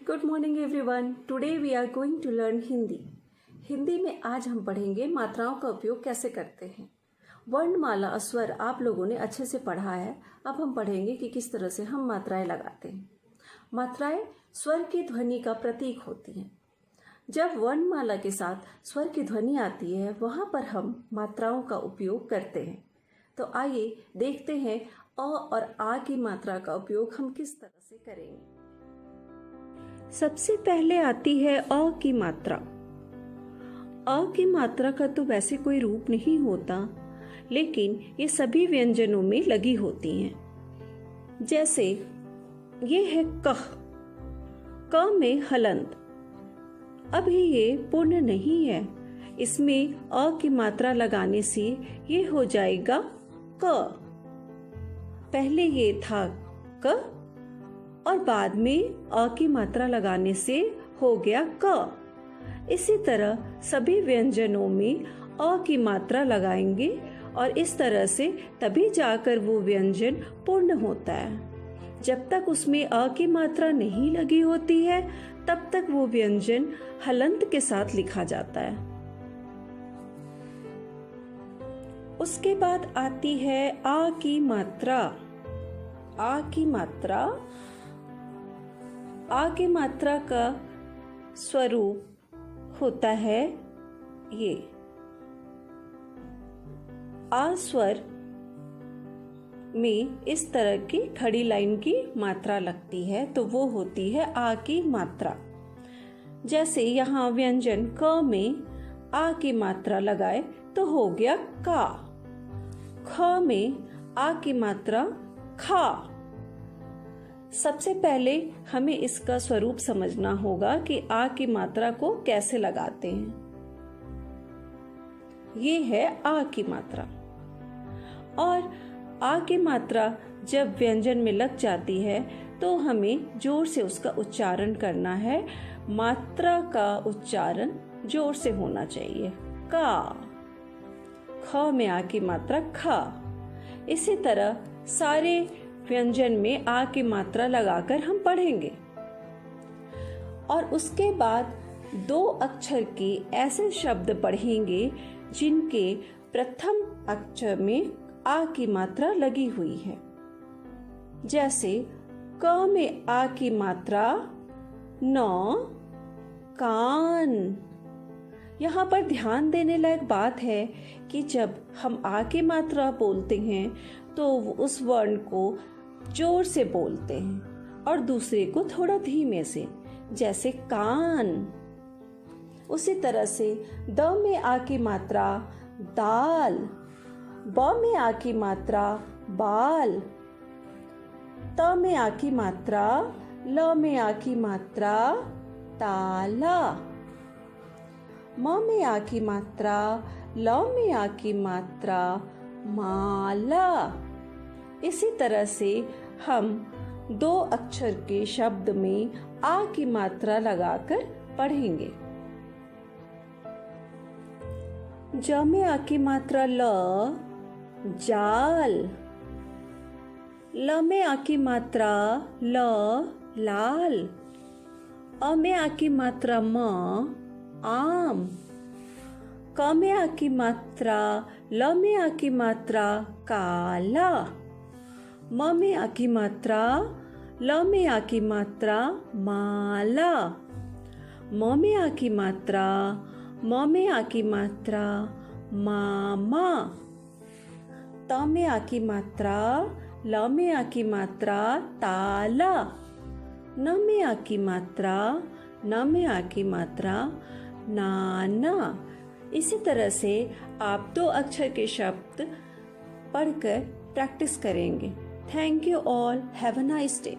Good morning everyone. Today we are going to learn Hindi. Hindi में आज हम पढ़ेंगे मात्राओं का उपयोग कैसे करते हैं। वर्णमाला स्वर आप लोगों ने अच्छे से पढ़ा है। अब हम पढ़ेंगे कि किस तरह से हम मात्राएं लगाते हैं। मात्राएं स्वर की ध्वनि का प्रतीक होती हैं। जब वर्णमाला के साथ स्वर की ध्वनि आती है वहाँ पर हम मात्राओं का उपयोग करते हैं। तो आइए देखते हैं अ और आ की मात्रा का उपयोग हम किस तरह से करेंगे। सबसे पहले आती है अ की मात्रा। अ की मात्रा का तो वैसे कोई रूप नहीं होता, लेकिन ये सभी व्यंजनों में लगी होती हैं। जैसे ये है कह, क में हलंत। अभी ये पूर्ण नहीं है, इसमें अ की मात्रा लगाने से ये हो जाएगा क। पहले ये था क और बाद में अ की मात्रा लगाने से हो गया क। इसी तरह सभी व्यंजनों में अ की मात्रा लगाएंगे और इस तरह से तभी जाकर वो व्यंजन पूर्ण होता है। जब तक उसमें अ की मात्रा नहीं लगी होती है तब तक वो व्यंजन हलंत के साथ लिखा जाता है। उसके बाद आती है आ की मात्रा। आ की मात्रा, आ की मात्रा का स्वरूप होता है ये। आ स्वर में इस तरह की खड़ी लाइन की मात्रा लगती है तो वो होती है आ की मात्रा। जैसे यहाँ व्यंजन क में आ की मात्रा लगाए तो हो गया का। ख में आ की मात्रा खा। सबसे पहले हमें इसका स्वरूप समझना होगा कि आ की मात्रा को कैसे लगाते हैं। ये है आ की मात्रा, और आ की मात्रा जब व्यंजन में लग जाती है तो हमें जोर से उसका उच्चारण करना है। मात्रा का उच्चारण जोर से होना चाहिए। का। ख में आ की मात्रा खा। इसी तरह सारे व्यंजन में आ की मात्रा लगाकर हम पढ़ेंगे। और उसके बाद दो अक्षर के ऐसे शब्द पढ़ेंगे जिनके प्रथम अक्षर में आ की मात्रा लगी हुई है। जैसे क में आ की मात्रा न, कान। यहाँ पर ध्यान देने लायक बात है कि जब हम आ की मात्रा बोलते हैं तो उस वर्ण को जोर से बोलते हैं और दूसरे को थोड़ा धीमे से, जैसे कान। उसी तरह से द में आ की मात्रा दाल, ब में आ की मात्रा बाल, त में आ की मात्रा, ल में आ की मात्रा ताला, म में आ की मात्रा, ल में आ की मात्रा माला। इसी तरह से हम दो अक्षर के शब्द में आ की मात्रा लगाकर पढ़ेंगे। ज में आ की मात्रा ल, जाल। ल में आ की मात्रा ल, लाल। अ में आ की मात्रा म, आम। क में आ की मात्रा, ल में आ की मात्रा काला। म में आ की मात्रा, ल में आ की मात्रा माला। म में आ की मात्रा, म में आ की मात्रा मामा। त में आ की मात्रा, ल में आ की मात्रा ताला। न में आ की मात्रा, न में आ की मात्रा नाना। इसी तरह से आप दो अक्षर के शब्द पढ़कर प्रैक्टिस करेंगे। Thank you all. Have a nice day.